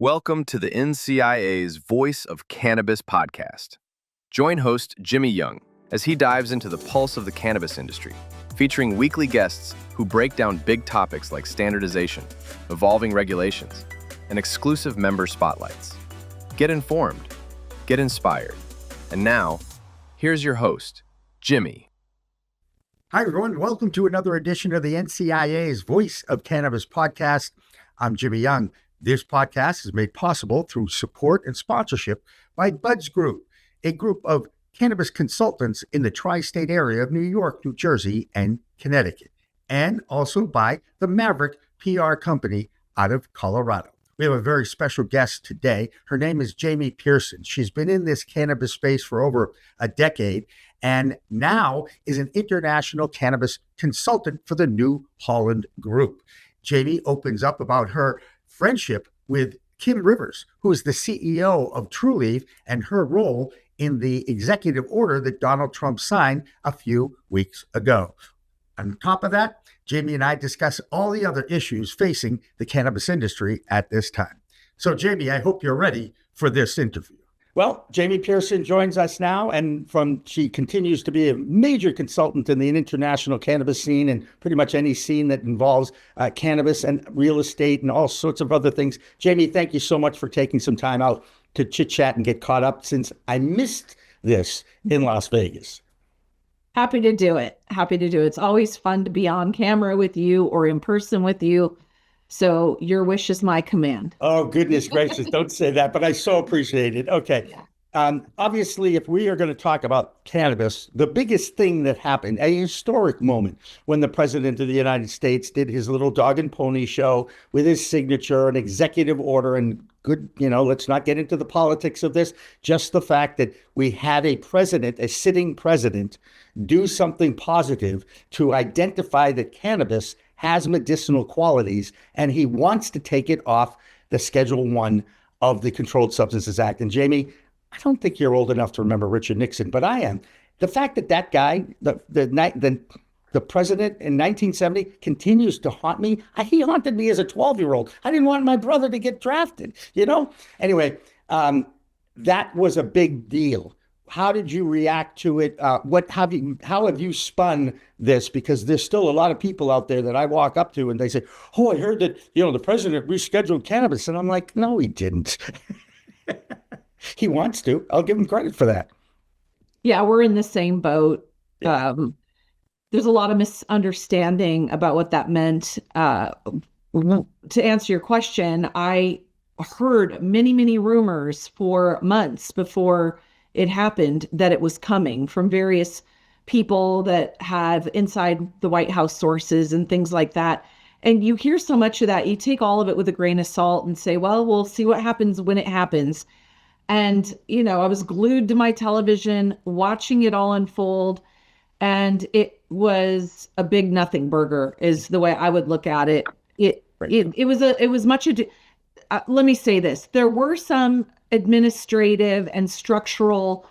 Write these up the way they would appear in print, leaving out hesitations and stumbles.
Welcome to the NCIA's Voice of Cannabis podcast. Join host Jimmy Young as he dives into the pulse of the cannabis industry, featuring weekly guests who break down big topics like standardization, evolving regulations, and exclusive member spotlights. Get informed, get inspired. And now, here's your host, Jimmy. Hi, everyone. Welcome to another edition of the NCIA's Voice of Cannabis podcast. I'm Jimmy Young. This podcast is made possible through support and sponsorship by Buds Group, a group of cannabis consultants in the tri-state area of New York, New Jersey, and Connecticut, and also by the Maverick PR company out of Colorado. We have a very special guest today. Her name is Jamie Pearson. She's been in this cannabis space for over a decade and now is an international cannabis consultant for the New Holland Group. Jamie opens up about her friendship with Kim Rivers, who is the CEO of Trulieve, and her role in the executive order that Donald Trump signed a few weeks ago. On top of that, Jamie and I discuss all the other issues facing the cannabis industry at this time. So, Jamie, I hope you're ready for this interview. Well, Jamie Pearson joins us now, and she continues to be a major consultant in the international cannabis scene and pretty much any scene that involves cannabis and real estate and all sorts of other things. Jamie, thank you so much for taking some time out to chit-chat and get caught up since I missed this in Las Vegas. Happy to do it. It's always fun to be on camera with you or in person with you. So your wish is my command. Oh, goodness gracious. Don't say that, but I so appreciate it. Okay. Obviously, if we are going to talk about cannabis, the biggest thing that happened, a historic moment when the president of the United States did his little dog and pony show with his signature, an executive order, and good, let's not get into the politics of this. Just the fact that we had a sitting president, do something positive to identify that cannabis has medicinal qualities, and he wants to take it off the Schedule I of the Controlled Substances Act. And Jamie, I don't think you're old enough to remember Richard Nixon, but I am. The fact that guy, the president in 1970, continues to haunt me. He haunted me as a 12-year-old. I didn't want my brother to get drafted, Anyway, that was a big deal. How did you react to it? How have you spun this? Because there's still a lot of people out there that I walk up to and they say, "Oh, I heard that the president rescheduled cannabis," and I'm like, "No, he didn't." He wants to. I'll give him credit for that. Yeah, we're in the same boat. There's a lot of misunderstanding about what that meant. To answer your question, I heard many, many rumors for months before it happened that it was coming from various people that have inside the White House sources and things like that. And you hear so much of that, you take all of it with a grain of salt and say, well, we'll see what happens when it happens. And, I was glued to my television, watching it all unfold. And it was a big nothing burger is the way I would look at it. It was much ado. Let me say this. There were some administrative and structural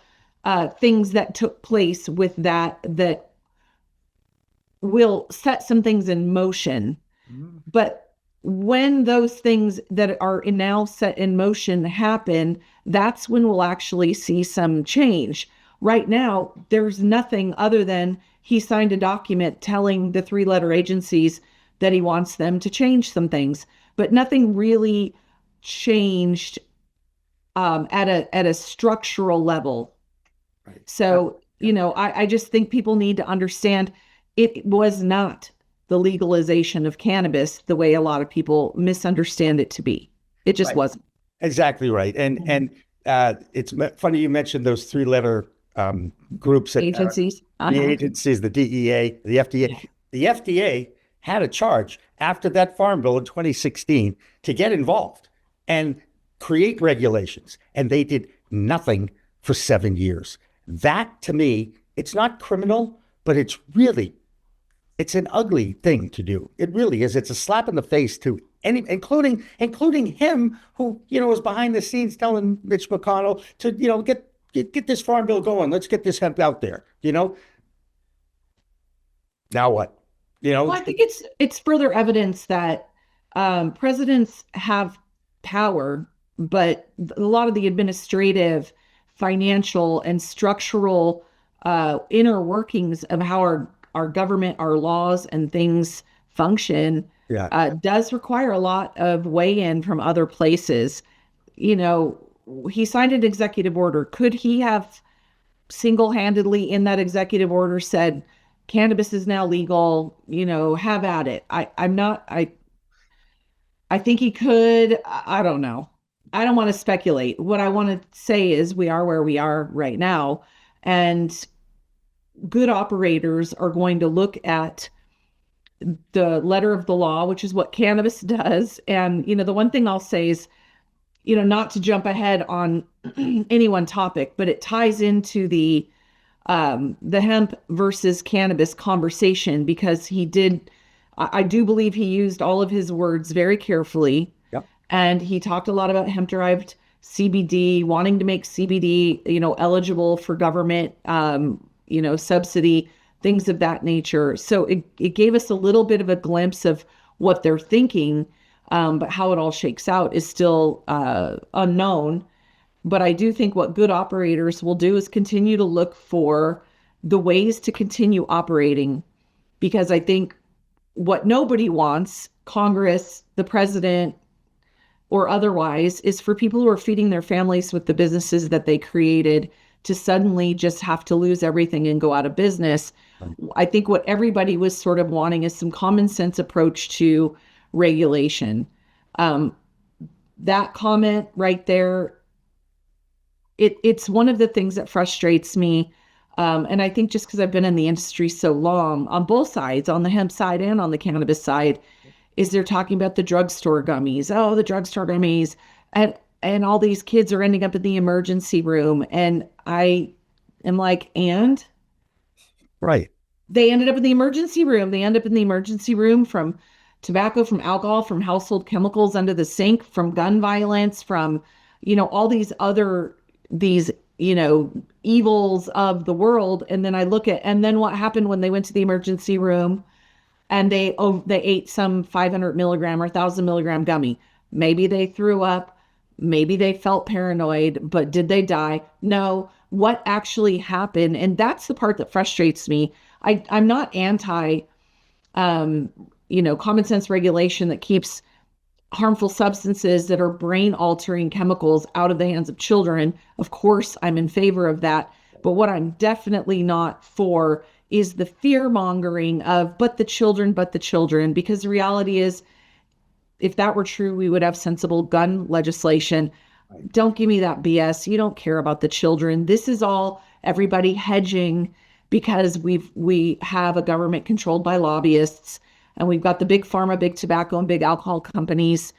things that took place with that will set some things in motion. But when those things that are now set in motion happen, that's when we'll actually see some change. Right now, there's nothing other than he signed a document telling the three-letter agencies that he wants them to change some things, but nothing really changed at a structural level. Right. So, I just think people need to understand it was not the legalization of cannabis the way a lot of people misunderstand it to be. It just wasn't. Exactly right. And it's funny you mentioned those three-letter groups. Agencies. The agencies, the DEA, the FDA. Yeah. The FDA had a charge after that Farm Bill in 2016 to get involved and create regulations. And they did nothing for 7 years. That, to me, it's not criminal, but it's an ugly thing to do. It really is. It's a slap in the face to including him, who, was behind the scenes telling Mitch McConnell to, get this Farm Bill going. Let's get this hemp out there, Now what? Well, I think it's further evidence that presidents have power but a lot of the administrative, financial, and structural inner workings of how our government, our laws, and things function does require a lot of weigh-in from other places. You know, he signed an executive order. Could he have single-handedly in that executive order said, cannabis is now legal, you know, have at it? I think he could. I don't know. I don't want to speculate. What I want to say is we are where we are right now, and good operators are going to look at the letter of the law, which is what cannabis does. And, you know, the one thing I'll say is, you know, not to jump ahead on any one topic, but it ties into the hemp versus cannabis conversation, because I do believe he used all of his words very carefully. Yep. And he talked a lot about hemp-derived CBD, wanting to make CBD, you know, eligible for government, you know, subsidy, things of that nature. So it gave us a little bit of a glimpse of what they're thinking, but how it all shakes out is still unknown. But I do think what good operators will do is continue to look for the ways to continue operating, because I think what nobody wants, Congress, the president, or otherwise, is for people who are feeding their families with the businesses that they created to suddenly just have to lose everything and go out of business. Right. I think what everybody was sort of wanting is some common sense approach to regulation. That comment right there, it's one of the things that frustrates me. And I think just because I've been in the industry so long, on both sides, on the hemp side and on the cannabis side, is they're talking about the drugstore gummies. Oh, the drugstore gummies. And all these kids are ending up in the emergency room. And I am like, and? Right. They ended up in the emergency room. They end up in the emergency room from tobacco, from alcohol, from household chemicals under the sink, from gun violence, from, you know, all these other, you know, evils of the world. And then I look at, and then what happened when they went to the emergency room and they ate some 500 milligram or 1,000 milligram gummy. Maybe they threw up, maybe they felt paranoid, but did they die? No. What actually happened? And that's the part that frustrates me. I'm not anti, you know, common sense regulation that keeps harmful substances that are brain altering chemicals out of the hands of children. Of course, I'm in favor of that. But what I'm definitely not for is the fear mongering of, but the children, because the reality is, if that were true, we would have sensible gun legislation. Right. Don't give me that BS. You don't care about the children. This is all everybody hedging because we have a government controlled by lobbyists. And we've got the big pharma, big tobacco, and big alcohol companies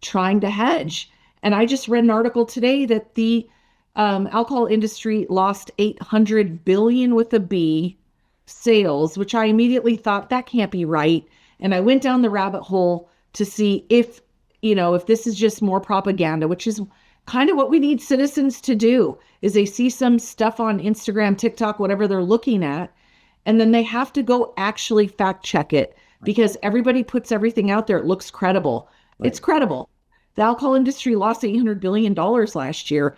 trying to hedge. And I just read an article today that the alcohol industry lost 800 billion with a B sales, which I immediately thought that can't be right. And I went down the rabbit hole to see if, you know, if this is just more propaganda, which is kind of what we need citizens to do, is they see some stuff on Instagram, TikTok, whatever they're looking at, and then they have to go actually fact check it. Because everybody puts everything out there. It looks credible. Right. It's credible. The alcohol industry lost $800 billion last year.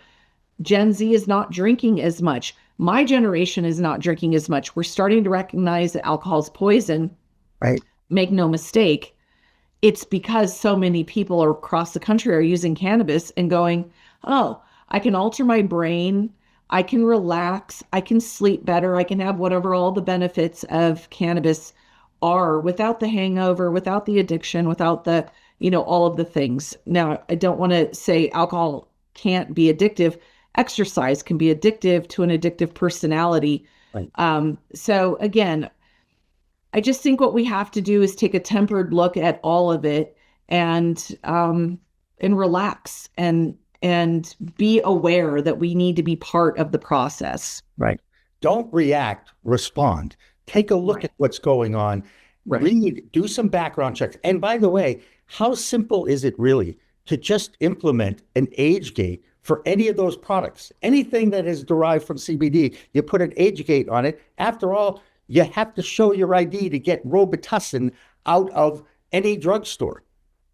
Gen Z is not drinking as much. My generation is not drinking as much. We're starting to recognize that alcohol is poison. Right. Make no mistake. It's because so many people across the country are using cannabis and going, oh, I can alter my brain. I can relax. I can sleep better. I can have whatever all the benefits of cannabis are without the hangover, without the addiction, without the, you know, all of the things. Now, I don't want to say alcohol can't be addictive. Exercise can be addictive to an addictive personality. Right. So again, I just think what we have to do is take a tempered look at all of it and relax and be aware that we need to be part of the process. Right. Don't react, respond. Take a look Right. at what's going on, Right. read, do some background checks. And by the way, how simple is it really to just implement an age gate for any of those products? Anything that is derived from CBD, you put an age gate on it. After all, you have to show your ID to get Robitussin out of any drugstore.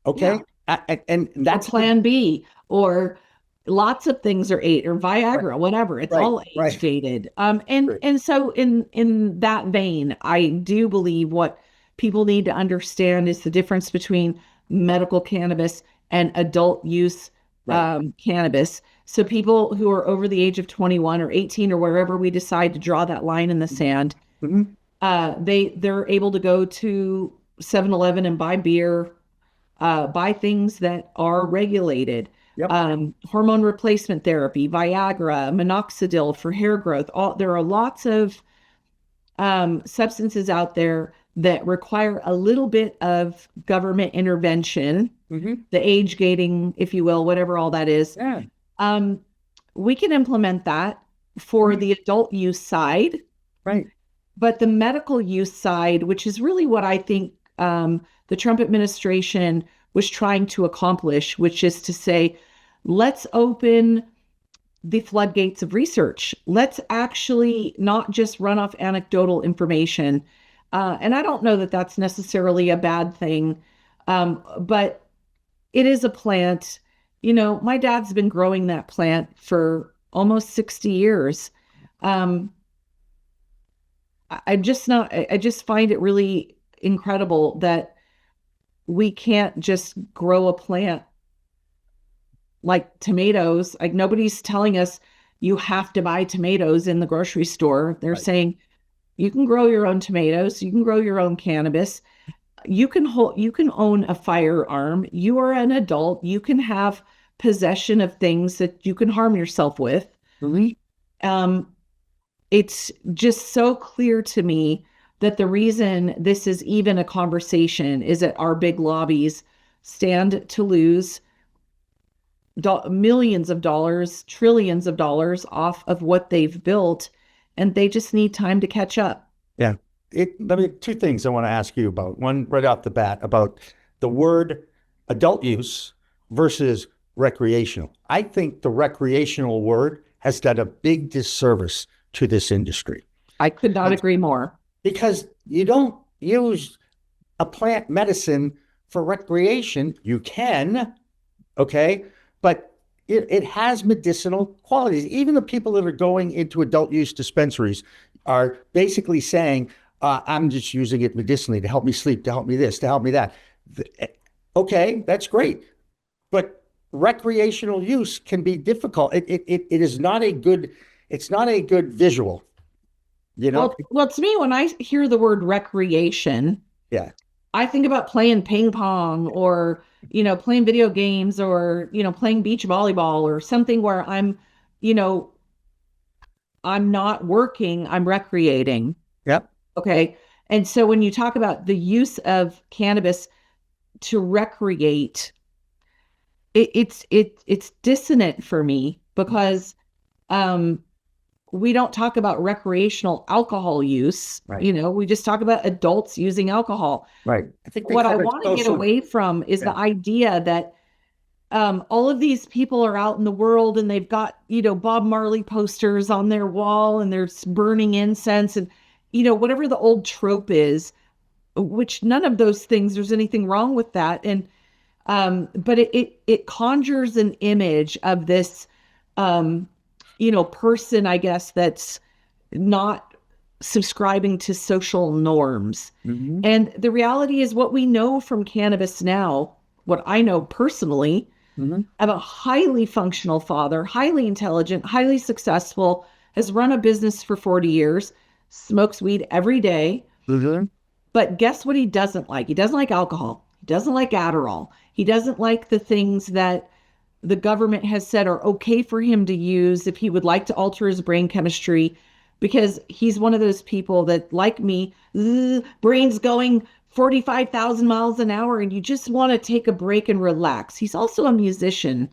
Okay? Yeah. And that's Plan B, or lots of things are age, or Viagra, whatever. It's all age gated. And so in that vein, I do believe what people need to understand is the difference between medical cannabis and adult use cannabis. So people who are over the age of 21 or 18 or wherever we decide to draw that line in the sand, they're able to go to 7-Eleven and buy beer, buy things that are regulated. Hormone replacement therapy, Viagra, minoxidil for hair growth. There are lots of substances out there that require a little bit of government intervention, the age gating, if you will, whatever all that is. We can implement that for the adult use side. But the medical use side, which is really what I think the Trump administration was trying to accomplish, which is to say, let's open the floodgates of research. Let's actually not just run off anecdotal information. And I don't know that that's necessarily a bad thing, but it is a plant. You know, my dad's been growing that plant for almost 60 years. I just find it really incredible that we can't just grow a plant like tomatoes. Like, nobody's telling us you have to buy tomatoes in the grocery store. They're saying you can grow your own tomatoes, you can grow your own cannabis, you can own a firearm, you are an adult, you can have possession of things that you can harm yourself with. It's just so clear to me that the reason this is even a conversation is that our big lobbies stand to lose millions of dollars, trillions of dollars off of what they've built, and they just need time to catch up. Two things I want to ask you about. One, right off the bat, about the word adult use versus recreational. I think the recreational word has done a big disservice to this industry. I could not agree more. Because you don't use a plant medicine for recreation. You can, okay? But it has medicinal qualities. Even the people that are going into adult use dispensaries are basically saying, I'm just using it medicinally to help me sleep, to help me this, to help me that. Okay, that's great. But recreational use can be difficult. It is not a good, it's not a good visual. You know? Well, to me, when I hear the word recreation, I think about playing ping pong or, playing video games or, playing beach volleyball or something where I'm not working, I'm recreating. Okay. And so when you talk about the use of cannabis to recreate, it's dissonant for me because, we don't talk about recreational alcohol use. We just talk about adults using alcohol. I think what I want to get away from is the idea that all of these people are out in the world and they've got, Bob Marley posters on their wall and they're burning incense and, whatever the old trope is, which none of those things, there's anything wrong with that. And, but it conjures an image of this, person, I guess, that's not subscribing to social norms. And the reality is what we know from cannabis now, what I know personally, I have a highly functional father, highly intelligent, highly successful, has run a business for 40 years, smokes weed every day. But guess what he doesn't like? He doesn't like alcohol. He doesn't like Adderall. He doesn't like the things that the government has said are okay for him to use if he would like to alter his brain chemistry, because he's one of those people that, like me, brain's going 45,000 miles an hour and you just want to take a break and relax. He's also a musician.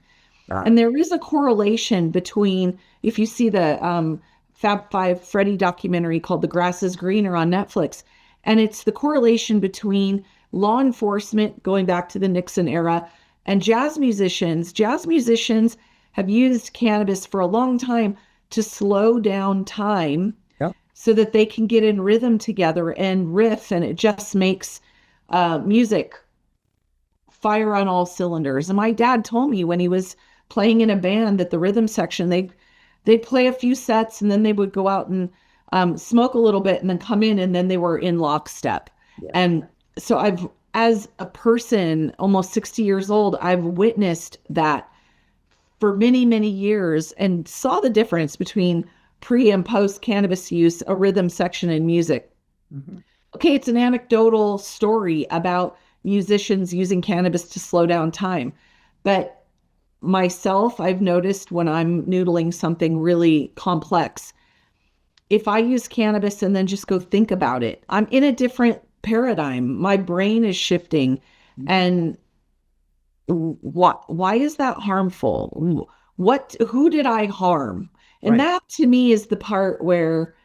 And there is a correlation between, if you see the Fab Five Freddy documentary called The Grass is Greener on Netflix, and it's the correlation between law enforcement going back to the Nixon era and jazz musicians. Jazz musicians have used cannabis for a long time to slow down time so that they can get in rhythm together and riff, and it just makes music fire on all cylinders. And my dad told me when he was playing in a band at the rhythm section, they'd play a few sets and then they would go out and smoke a little bit and then come in, and then they were in lockstep. Yeah. And so as a person, almost 60 years old, I've witnessed that for many, many years and saw the difference between pre and post cannabis use, a rhythm section in music. Mm-hmm. Okay, it's an anecdotal story about musicians using cannabis to slow down time. But myself, I've noticed when I'm noodling something really complex, if I use cannabis and then just go think about it, I'm in a different paradigm. My brain is shifting. And why is that harmful? Who did I harm? And that to me is the part where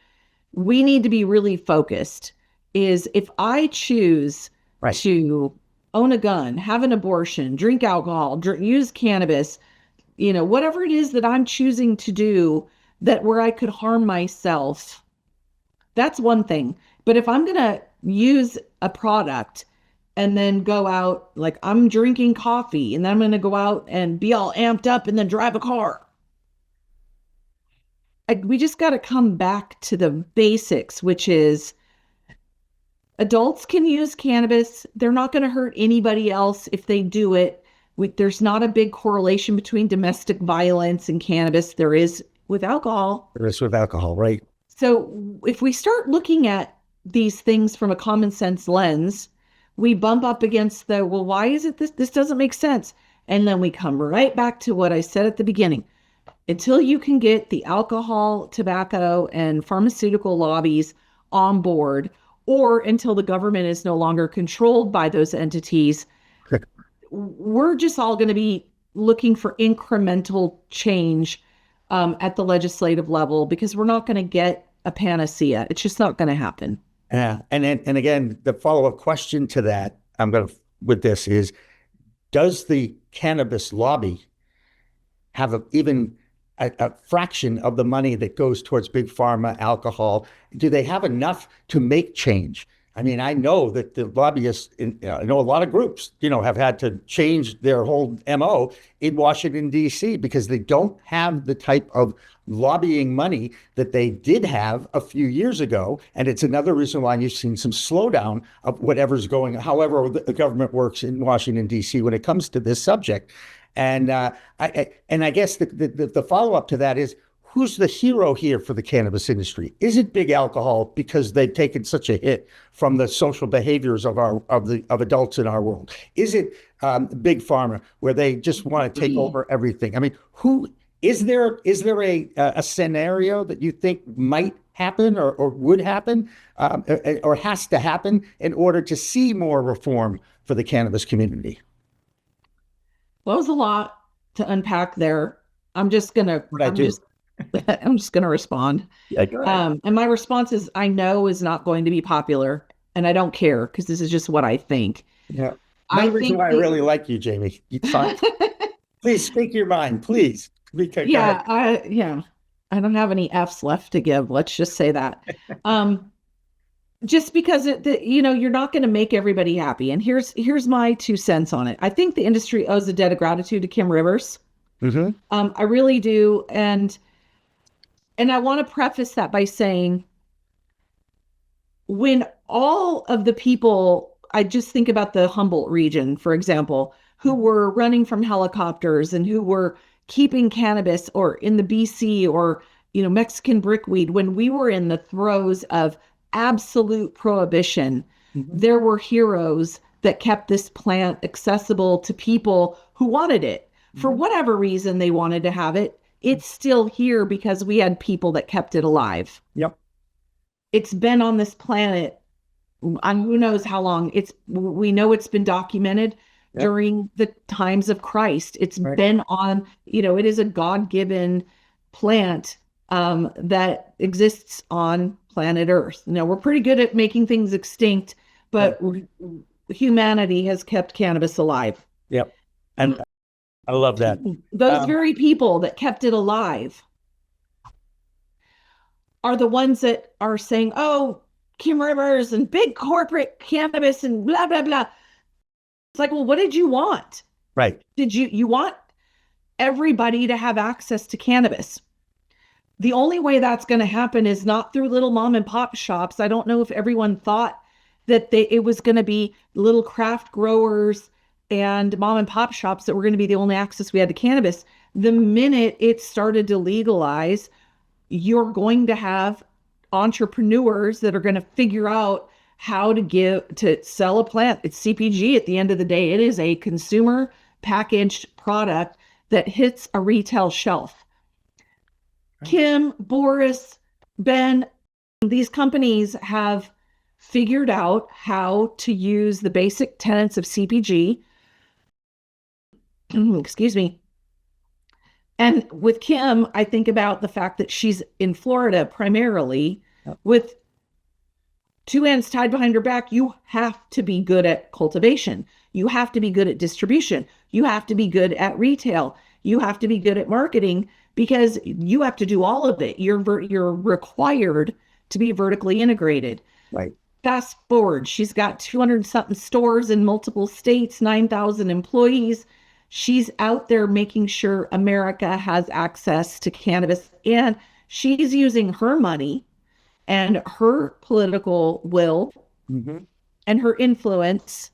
we need to be really focused, is if I choose to own a gun, have an abortion, drink alcohol, use cannabis, whatever it is that I'm choosing to do that where I could harm myself, that's one thing. But if I'm going to use a product and then go out, like I'm drinking coffee and then I'm going to go out and be all amped up and then drive a car. We just got to come back to the basics, which is adults can use cannabis. They're not going to hurt anybody else if they do it. There's not a big correlation between domestic violence and cannabis. There is with alcohol. There is with alcohol, right? So if we start looking at these things from a common sense lens, we bump up against why is it this doesn't make sense? And then we come right back to what I said at the beginning. Until you can get the alcohol, tobacco, and pharmaceutical lobbies on board, or until the government is no longer controlled by those entities, we're just all going to be looking for incremental change at the legislative level, because we're not going to get a panacea. It's just not going to happen. Yeah. And again, the follow-up question to that, with this is, does the cannabis lobby have even a fraction of the money that goes towards big pharma, alcohol? Do they have enough to make change? I mean, I know that the lobbyists, I know a lot of groups, have had to change their whole MO in Washington, D.C., because they don't have the type of lobbying money that they did have a few years ago. And it's another reason why you've seen some slowdown of whatever's going, however the government works in Washington, D.C. when it comes to this subject. And I guess the follow-up to that is, who's the hero here for the cannabis industry? Is it big alcohol because they've taken such a hit from the social behaviors of adults in our world? Is it big pharma, where they just want to take over everything? I mean, is there a scenario that you think might happen or would happen or has to happen in order to see more reform for the cannabis community? Well, it was a lot to unpack there. I'm just gonna respond. Yeah, go ahead. And my response is, I know is not going to be popular, and I don't care, because this is just what I think. Yeah. Another reason why I really like you, Jamie. Please speak your mind, please. I don't have any F's left to give. Let's just say that. Just because you're not going to make everybody happy. And here's my 2 cents on it. I think the industry owes a debt of gratitude to Kim Rivers. Mm-hmm. I really do. And I want to preface that by saying, when all of the people, I just think about the Humboldt region, for example, who were running from helicopters and who were keeping cannabis, or in the BC or, Mexican brickweed, when we were in the throes of absolute prohibition, there were heroes that kept this plant accessible to people who wanted it. For whatever reason they wanted to have it, it's still here because we had people that kept it alive. Yep. It's been on this planet, who knows how long. We know it's been documented during the times of Christ. It's been on, it is a God-given plant that exists on planet Earth. Now, we're pretty good at making things extinct, but humanity has kept cannabis alive. Yep. And I love that. Those very people that kept it alive are the ones that are saying, oh, Kim Rivers and big corporate cannabis and blah, blah, blah. It's like, well, what did you want? Right. Did you want everybody to have access to cannabis? The only way that's going to happen is not through little mom and pop shops. I don't know if everyone thought that it was going to be little craft growers and mom and pop shops that were going to be the only access we had to cannabis. The minute it started to legalize, you're going to have entrepreneurs that are going to figure out how to sell a plant. It's CPG at the end of the day. It is a consumer packaged product that hits a retail shelf. Kim, Boris, Ben, these companies have figured out how to use the basic tenets of CPG. Excuse me. And with Kim, I think about the fact that she's in Florida primarily with two hands tied behind her back. You have to be good at cultivation. You have to be good at distribution. You have to be good at retail. You have to be good at marketing, because you have to do all of it. You're required to be vertically integrated. Right. Fast forward, she's got 200 something stores in multiple states, 9,000 employees. She's out there making sure America has access to cannabis, and she's using her money and her political will and her influence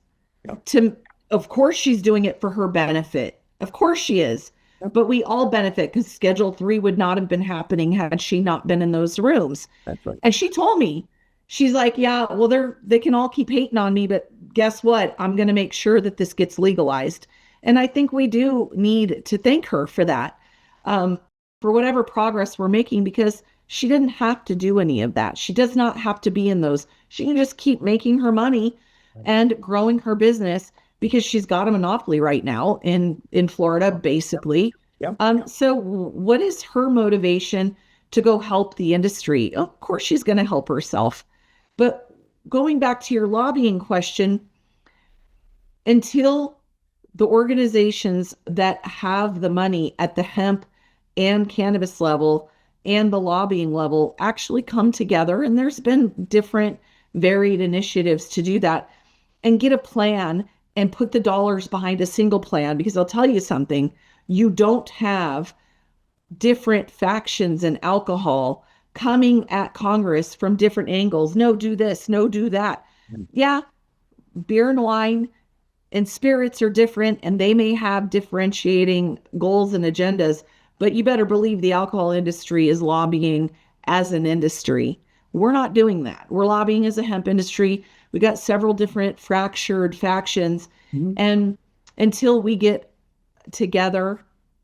to, of course, she's doing it for her benefit. Of course she is. But we all benefit, because Schedule 3 would not have been happening had she not been in those rooms. That's right. And she told me, she's like, yeah, well, they can all keep hating on me, but guess what? I'm going to make sure that this gets legalized. And I think we do need to thank her for that, for whatever progress we're making, because she didn't have to do any of that. She does not have to be in those. She can just keep making her money and growing her business, because she's got a monopoly right now in Florida, basically. Yep. So what is her motivation to go help the industry? Of course, she's going to help herself. But going back to your lobbying question, until the organizations that have the money at the hemp and cannabis level and the lobbying level actually come together, and there's been different varied initiatives to do that, and get a plan and put the dollars behind a single plan. Because I'll tell you something, you don't have different factions in alcohol coming at Congress from different angles. No, do this, no, do that. Yeah, beer and wine and spirits are different, and they may have differentiating goals and agendas, but you better believe the alcohol industry is lobbying as an industry. We're not doing that. We're lobbying as a hemp industry. We got several different fractured factions. And until we get together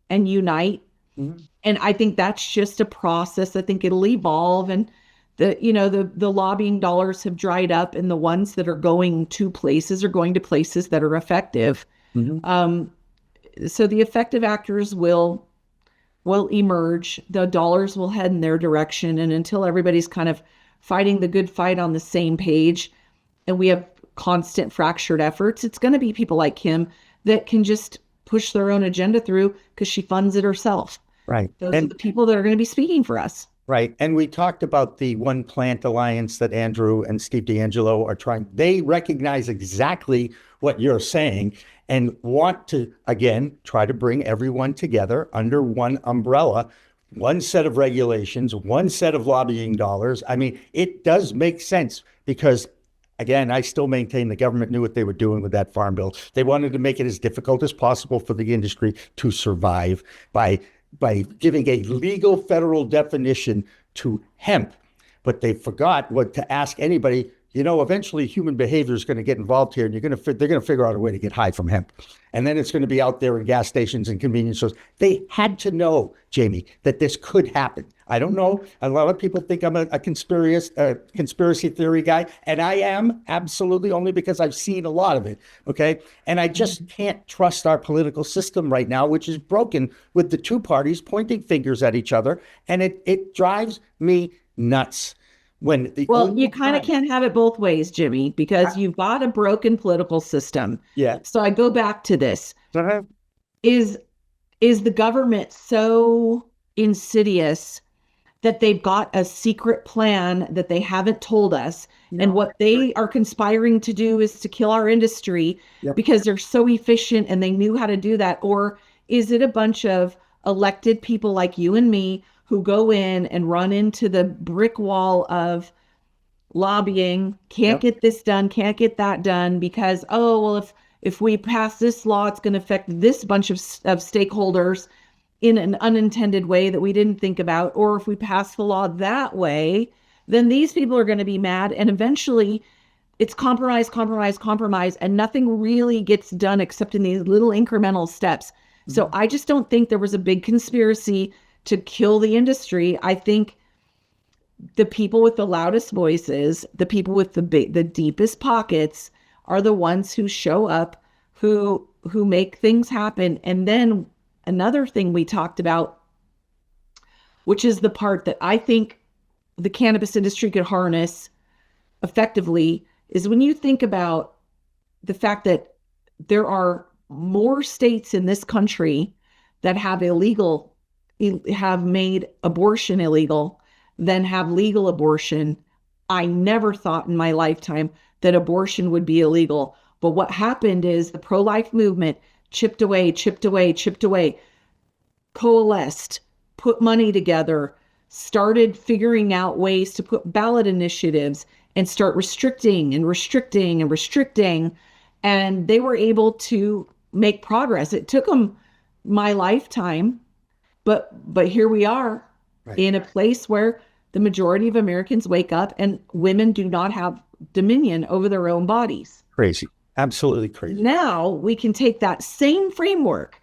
and unite, and I think that's just a process. I think it'll evolve, and the lobbying dollars have dried up, and the ones that are going to places are going to places that are effective. So the effective actors will emerge. The dollars will head in their direction, and until everybody's kind of fighting the good fight on the same page, and we have constant fractured efforts, it's going to be people like Kim that can just push their own agenda through because she funds it herself. Right. Those are the people that are going to be speaking for us. Right. And we talked about the One Plant Alliance that Andrew and Steve D'Angelo are trying. They recognize exactly what you're saying and want to, again, try to bring everyone together under one umbrella, one set of regulations, one set of lobbying dollars. I mean, it does make sense, because again, I still maintain the government knew what they were doing with that farm bill. They wanted to make it as difficult as possible for the industry to survive by giving a legal federal definition to hemp. But they forgot to ask anybody, eventually human behavior is going to get involved here, and they're going to figure out a way to get high from hemp. And then it's going to be out there in gas stations and convenience stores. They had to know, Jamie, that this could happen. I don't know. A lot of people think I'm a conspiracy theory guy, and I am, absolutely, only because I've seen a lot of it, okay? And I just can't trust our political system right now, which is broken, with the two parties pointing fingers at each other, and it drives me nuts. You kind of can't have it both ways, Jimmy, because you've got a broken political system. Yeah. So I go back to this. Is the government so insidious that they've got a secret plan that they haven't told us. And what they are conspiring to do is to kill our industry because they're so efficient and they knew how to do that? Or is it a bunch of elected people like you and me who go in and run into the brick wall of lobbying, can't get this done, can't get that done because, oh, well, if we pass this law, it's going to affect this bunch of stakeholders in an unintended way that we didn't think about. Or if we pass the law that way, then these people are going to be mad. And eventually it's compromise, and nothing really gets done except in these little incremental steps. So I just don't think there was a big conspiracy to kill the industry. I think the people with the loudest voices, the people with the deepest pockets are the ones who show up, who make things happen. And then another thing we talked about, which is the part that I think the cannabis industry could harness effectively, is when you think about the fact that there are more states in this country that have made abortion illegal than have legal abortion. I never thought in my lifetime that abortion would be illegal. But what happened is the pro-life movement chipped away, coalesced, put money together, started figuring out ways to put ballot initiatives and start restricting. And they were able to make progress. It took them my lifetime, but here we are in a place where the majority of Americans wake up and women do not have dominion over their own bodies. Crazy. Absolutely crazy. Now we can take that same framework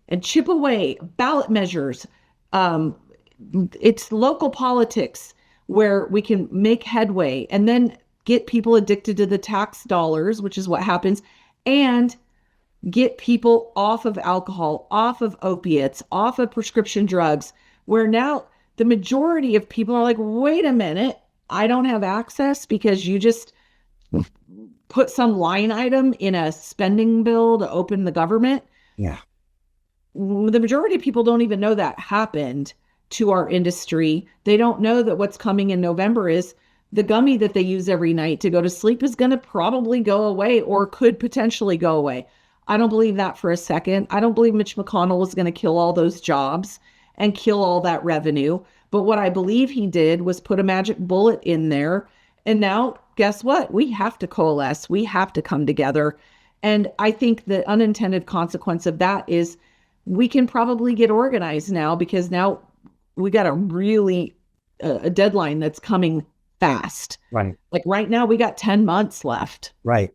and chip away ballot measures. It's local politics where we can make headway and then get people addicted to the tax dollars, which is what happens, and get people off of alcohol, off of opiates, off of prescription drugs, where now the majority of people are like, wait a minute, I don't have access because you just put some line item in a spending bill to open the government. Yeah. The majority of people don't even know that happened to our industry. They don't know that what's coming in November is the gummy that they use every night to go to sleep is going to probably go away or could potentially go away. I don't believe that for a second. I don't believe Mitch McConnell was going to kill all those jobs and kill all that revenue. But what I believe he did was put a magic bullet in there. And now, guess what? We have to coalesce. We have to come together. And I think the unintended consequence of that is we can probably get organized now, because now we got a deadline that's coming fast. Right. Like right now we got 10 months left. Right.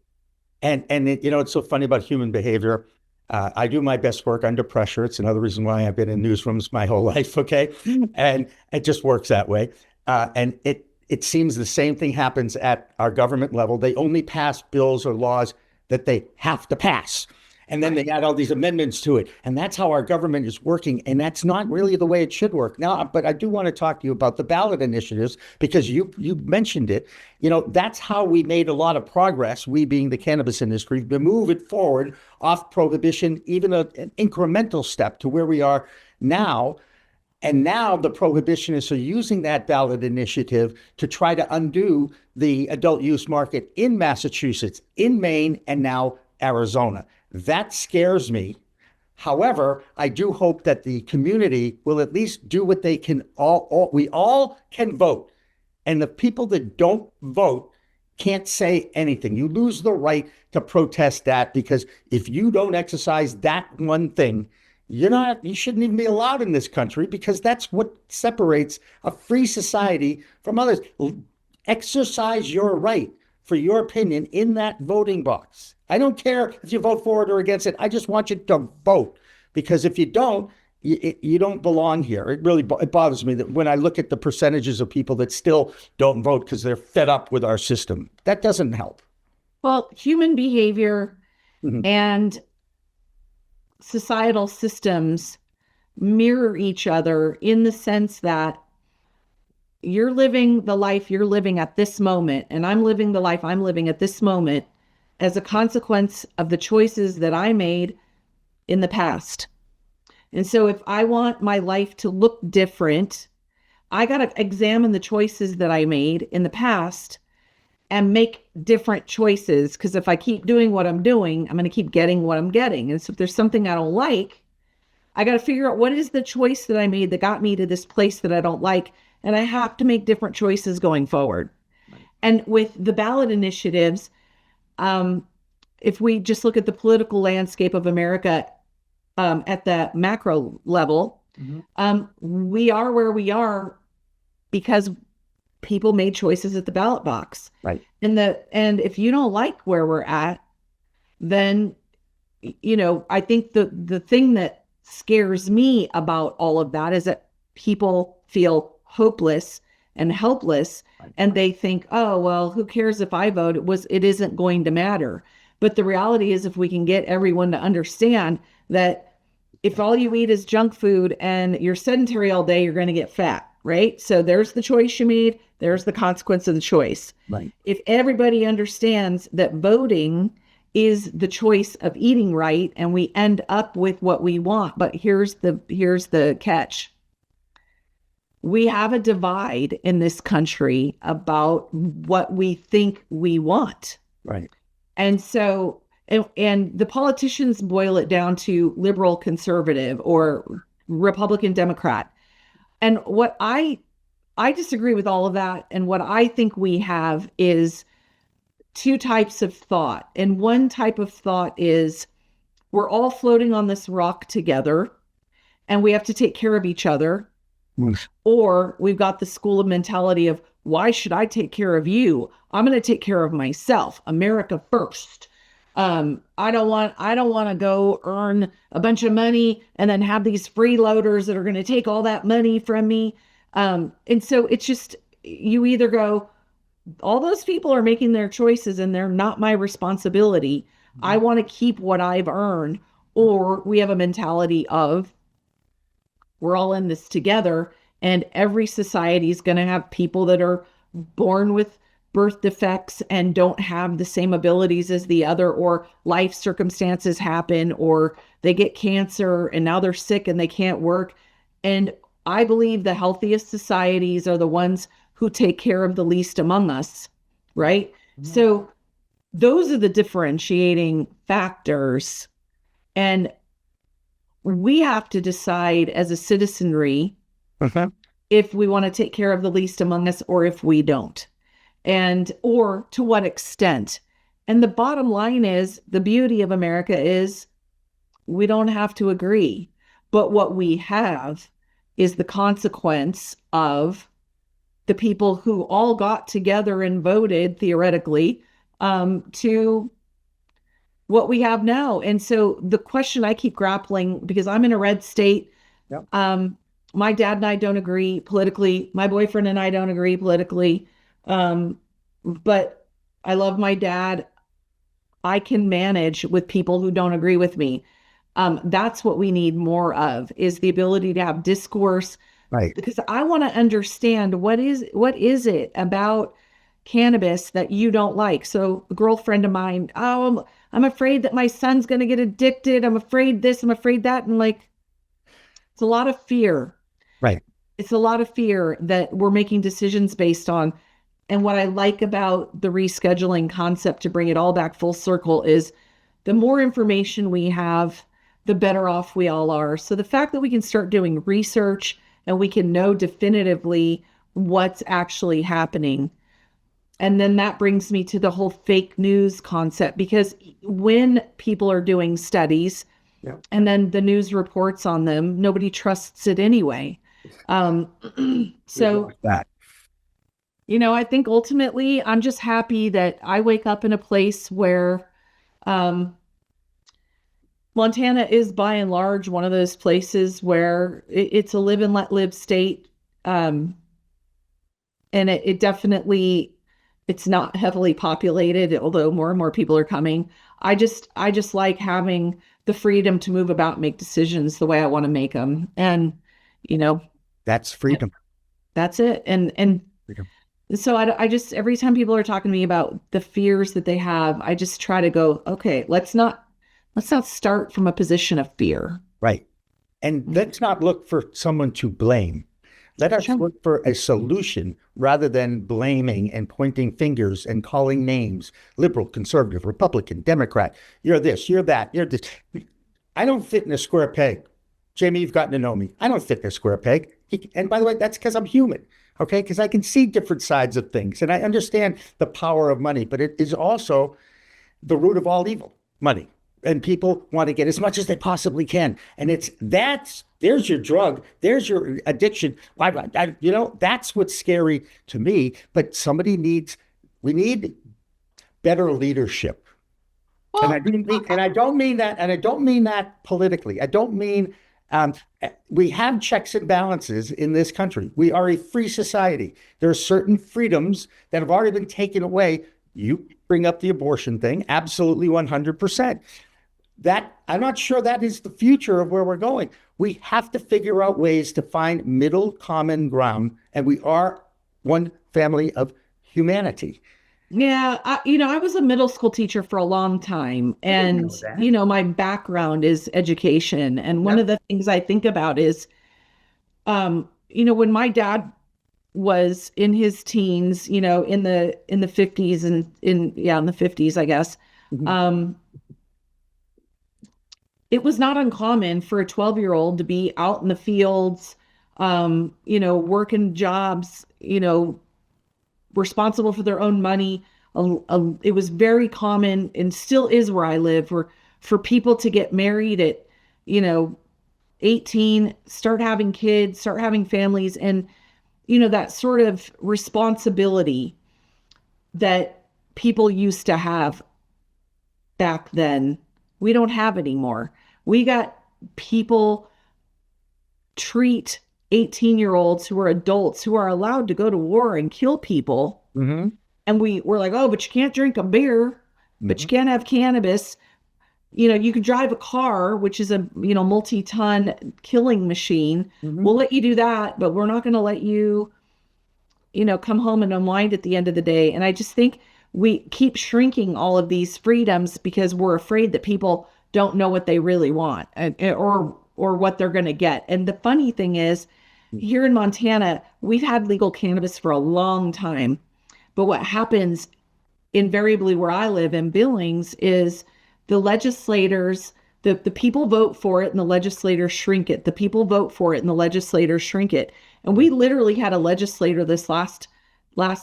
And it's so funny about human behavior. I do my best work under pressure. It's another reason why I've been in newsrooms my whole life. Okay. And it just works that way. And it seems the same thing happens at our government level. They only pass bills or laws that they have to pass. And then they add all these amendments to it. And that's how our government is working. And that's not really the way it should work. Now, but I do want to talk to you about the ballot initiatives, because you mentioned it. That's how we made a lot of progress, we being the cannabis industry, to move it forward off prohibition, even an incremental step to where we are now. And now the prohibitionists are using that ballot initiative to try to undo the adult use market in Massachusetts, in Maine, and now Arizona. That scares me. However, I do hope that the community will at least do what they can. We all can vote. And the people that don't vote can't say anything. You lose the right to protest that, because if you don't exercise that one thing, you shouldn't even be allowed in this country, because that's what separates a free society from others. Exercise your right for your opinion in that voting box. I don't care if you vote for it or against it. I just want you to vote, because if you don't, you don't belong here. It bothers me that when I look at the percentages of people that still don't vote because they're fed up with our system. That doesn't help. Well, human behavior and societal systems mirror each other in the sense that you're living the life you're living at this moment, and I'm living the life I'm living at this moment as a consequence of the choices that I made in the past. And so if I want my life to look different, I got to examine the choices that I made in the past and make different choices. Because if I keep doing what I'm doing, I'm going to keep getting what I'm getting. And so if there's something I don't like, I got to figure out what is the choice that I made that got me to this place that I don't like. And I have to make different choices going forward. Right. And with the ballot initiatives, if we just look at the political landscape of America at the macro level, we are where we are because people made choices at the ballot box. Right. And if you don't like where we're at, then, I think the thing that scares me about all of that is that people feel hopeless and helpless, and they think, oh, well, who cares if I vote? It isn't going to matter. But the reality is, if we can get everyone to understand that if all you eat is junk food and you're sedentary all day, you're going to get fat, right? So there's the choice you made. There's the consequence of the choice. Right. If everybody understands that voting is the choice of eating right, and we end up with what we want. But here's the catch. We have a divide in this country about what we think we want. Right. And so, and the politicians boil it down to liberal, conservative, or Republican, Democrat. And what I disagree with all of that. And what I think we have is two types of thought. And one type of thought is we're all floating on this rock together and we have to take care of each other. Or we've got the school of mentality of, why should I take care of you? I'm going to take care of myself. America first. I don't want to go earn a bunch of money and then have these freeloaders that are going to take all that money from me. And so it's just, you either go, all those people are making their choices and they're not my responsibility. I want to keep what I've earned. Or we have a mentality of, we're all in this together, and every society is going to have people that are born with birth defects and don't have the same abilities as the other, or life circumstances happen, or they get cancer and now they're sick and they can't work. And I believe the healthiest societies are the ones who take care of the least among us, right? Mm-hmm. So those are the differentiating factors. And we have to decide as a citizenry if we want to take care of the least among us or if we don't, and or to what extent. And the bottom line is, the beauty of America is we don't have to agree. But what we have is the consequence of the people who all got together and voted, theoretically, to what we have now. And so the question I keep grappling, because I'm in a red state, my dad and I don't agree politically. My boyfriend and I don't agree politically. But I love my dad. I can manage with people who don't agree with me. That's what we need more of, is the ability to have discourse. Right. Because I want to understand what is it about cannabis that you don't like. So a girlfriend of mine, oh, I'm afraid that my son's going to get addicted. I'm afraid this, I'm afraid that. And like, it's a lot of fear. Right. It's a lot of fear that we're making decisions based on. And what I like about the rescheduling concept, to bring it all back full circle, is the more information we have, the better off we all are. So the fact that we can start doing research and we can know definitively what's actually happening. And then that brings me to the whole fake news concept, because when people are doing studies and then the news reports on them, nobody trusts it anyway. So that, I think ultimately I'm just happy that I wake up in a place where Montana is by and large one of those places where it's a live and let live state. And it definitely, it's not heavily populated, although more and more people are coming. I just like having the freedom to move about and make decisions the way I want to make them. And, that's freedom. That's it. And freedom. So I just, every time people are talking to me about the fears that they have, I just try to go, okay, let's not start from a position of fear. Right. And let's not look for someone to blame. Let us Sure. look for a solution rather than blaming and pointing fingers and calling names. Liberal, conservative, Republican, Democrat. You're this, you're that, you're this. I don't fit in a square peg. Jamie, you've gotten to know me. I don't fit in a square peg. And by the way, that's because I'm human, okay? Because I can see different sides of things. And I understand the power of money, but it is also the root of all evil, money. And people want to get as much as they possibly can. And there's your drug, there's your addiction. That's what's scary to me. But we need better leadership. Well, And I don't mean that politically. I don't mean we have checks and balances in this country. We are a free society. There are certain freedoms that have already been taken away. You bring up the abortion thing, absolutely 100%. That I'm not sure that is the future of where we're going. We have to figure out ways to find middle common ground, and we are one family of humanity. yeah, I was a middle school teacher for a long time, and my background is education. And one of the things I think about is, when my dad was in his teens, in the 50s and in the 50s, I guess. Mhm. It was not uncommon for a 12-year-old to be out in the fields, working jobs, responsible for their own money. It was very common, and still is where I live, for people to get married at, 18, start having kids, start having families, and, that sort of responsibility that people used to have back then, we don't have anymore. We got people treat 18-year-olds who are adults who are allowed to go to war and kill people. Mm-hmm. And we're like, oh, but you can't drink a beer, but you can't have cannabis. You can drive a car, which is a, multi-ton killing machine. Mm-hmm. We'll let you do that, but we're not going to let you, come home and unwind at the end of the day. And I just think we keep shrinking all of these freedoms because we're afraid that people don't know what they really want, or what they're going to get. And the funny thing is, here in Montana, we've had legal cannabis for a long time. But what happens invariably where I live in Billings is the legislators, the people vote for it and the legislators shrink it. The people vote for it and the legislators shrink it. And we literally had a legislator this last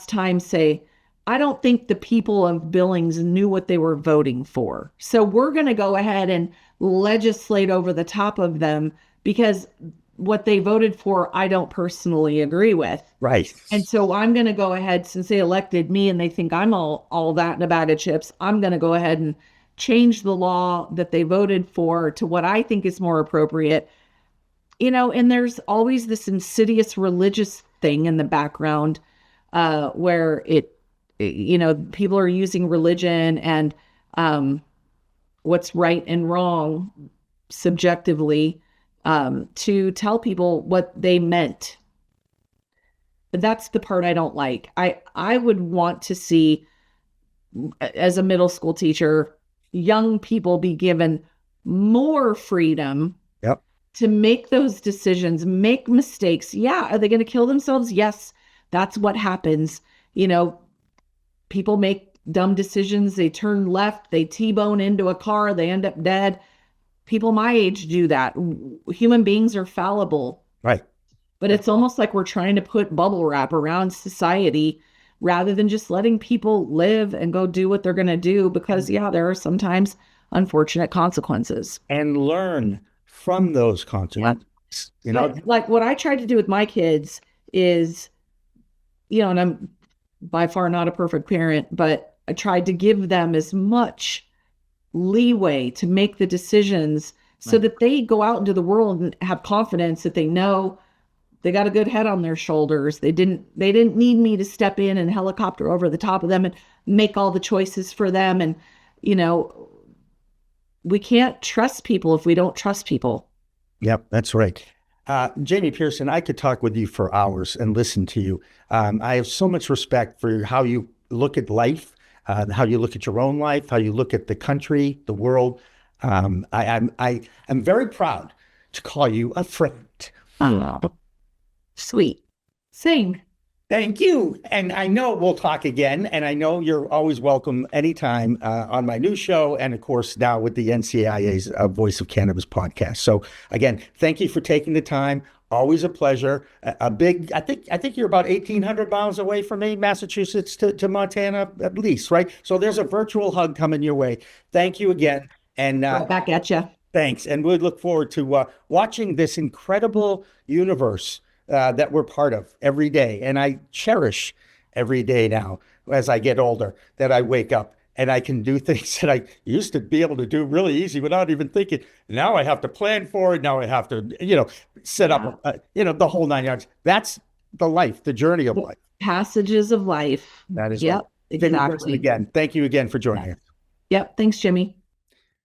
time say, I don't think the people of Billings knew what they were voting for. So we're going to go ahead and legislate over the top of them because what they voted for, I don't personally agree with. Right. And so I'm going to go ahead, since they elected me and they think I'm all that in a bag of chips, I'm going to go ahead and change the law that they voted for to what I think is more appropriate. And there's always this insidious religious thing in the background where people are using religion and what's right and wrong subjectively to tell people what they meant. But that's the part I don't like. I would want to see, as a middle school teacher, young people be given more freedom to make those decisions, make mistakes. Yeah. Are they going to kill themselves? Yes. That's what happens. People make dumb decisions. They turn left, they T-bone into a car, they end up dead. People my age do that. Human beings are fallible. Right. But it's almost like we're trying to put bubble wrap around society rather than just letting people live and go do what they're going to do, because there are sometimes unfortunate consequences. And learn from those consequences. Like what I tried to do with my kids is, and I'm by far not a perfect parent, but I tried to give them as much leeway to make the decisions so that they go out into the world and have confidence that they know they got a good head on their shoulders. They didn't need me to step in and helicopter over the top of them and make all the choices for them. And, we can't trust people if we don't trust people. Yep, that's right. Jamie Pearson, I could talk with you for hours and listen to you. I have so much respect for how you look at life, how you look at your own life, how you look at the country, the world. I am very proud to call you a friend. Sweet. Same. Thank you. And I know we'll talk again. And I know you're always welcome anytime on my new show. And of course, now with the NCIA's Voice of Cannabis podcast. So again, thank you for taking the time. Always a pleasure. A big, I think you're about 1,800 miles away from me, Massachusetts to Montana at least, right? So there's a virtual hug coming your way. Thank you again. And Right back at you. thanks. And we look forward to watching this incredible universe that we're part of every day. And I cherish every day now as I get older that I wake up and I can do things that I used to be able to do really easy without even thinking. Now I have to plan for it. Now I have to, set up, the whole 9 yards. That's the life, the journey of life. Passages of life. That is Yep, right. Jamie Pearson exactly. again. Thank you again for joining us. Yep. Thanks, Jimmy.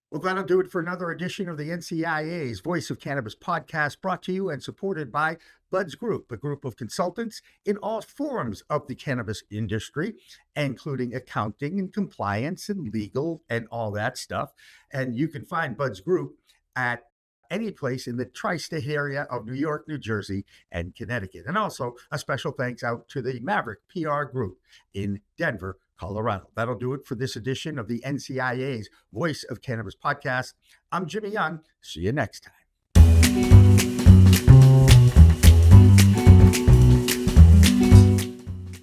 Well, that'll do it for another edition of the NCIA's Voice of Cannabis podcast, brought to you and supported by Buds Group, a group of consultants in all forms of the cannabis industry, including accounting and compliance and legal and all that stuff. And you can find Buds Group at any place in the tri-state area of New York, New Jersey, and Connecticut. And also a special thanks out to the Maverick PR Group in Denver, Colorado. That'll do it for this edition of the NCIA's Voice of Cannabis podcast. I'm Jimmy Young. See you next time.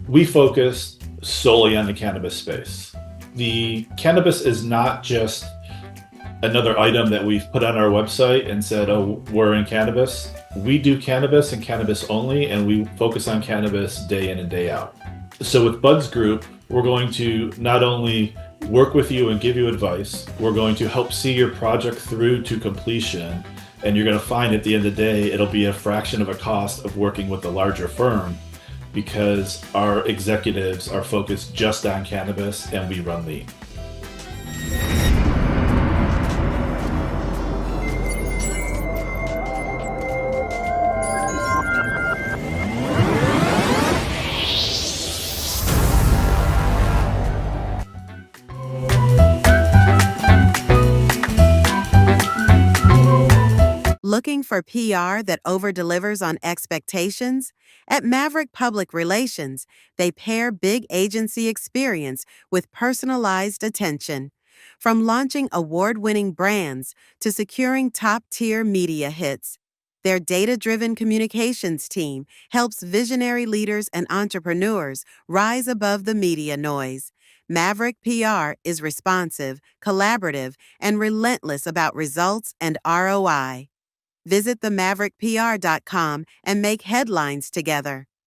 We focus solely on the cannabis space. The cannabis is not just another item that we've put on our website and said, oh, we're in cannabis. We do cannabis and cannabis only, and we focus on cannabis day in and day out. So with Buds Group, we're going to not only work with you and give you advice, we're going to help see your project through to completion. And you're going to find at the end of the day, it'll be a fraction of a cost of working with a larger firm, because our executives are focused just on cannabis and we run lean. Looking for PR that over-delivers on expectations? At Maverick Public Relations, they pair big agency experience with personalized attention. From launching award-winning brands to securing top-tier media hits, their data-driven communications team helps visionary leaders and entrepreneurs rise above the media noise. Maverick PR is responsive, collaborative, and relentless about results and ROI. Visit themaverickpr.com and make headlines together.